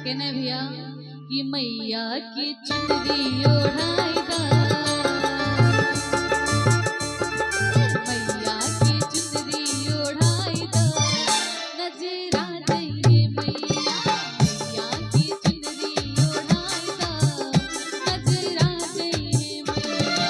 कहने भैया कि मैया की चुनरी ओढ़ाई दा, मैया की चुनरी ओढ़ाई दा, नजरा जाइए मैया, मैया की चुनरी ओढ़ाई दा, नजरा जाइए मैया।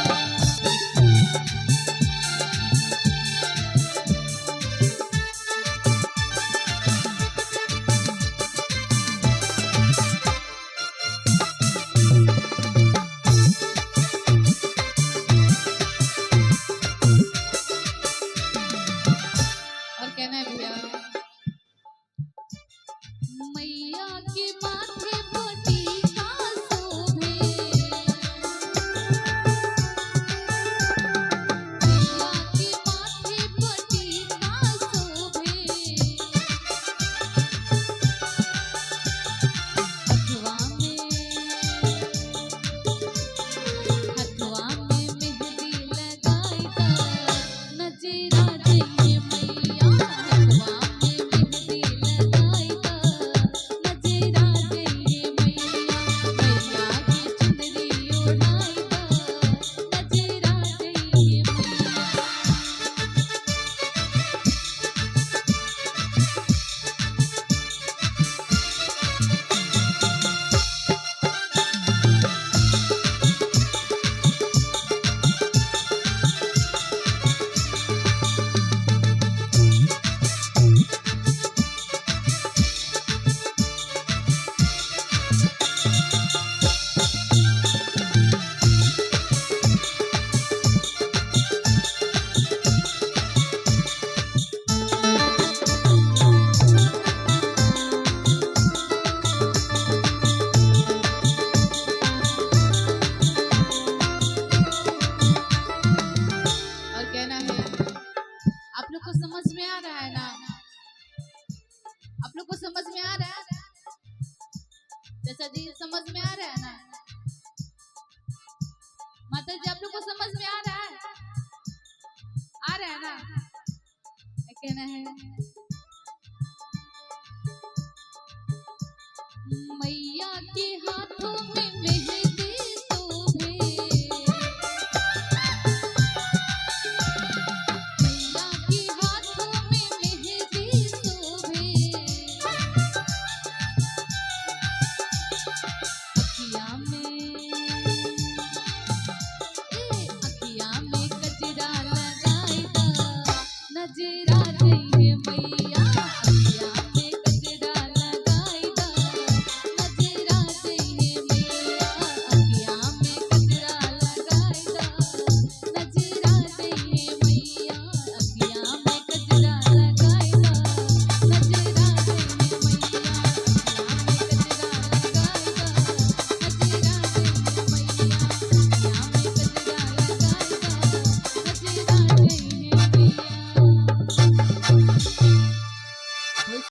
और कहना है भैया मैया के माथे पर टीका शोभे, मैया के माथे पर टीका शोभे, हथवा में मेहंदी लगाई दा, नजरा जाइए मैया, हथवा में मेहंदी लगाई दा, नजरा जाइए मैया, मैया की चुनरी ओढ़ाई दा, नजरा जाइए मैया। और कहना है आप लोग को समझ में आ रहा है ना, आप लोग को समझ में आ रहा है चाचा जी, समझ में आ रहा है ना माता जी, आप लोग को समझ में आ रहा है ना। कहना है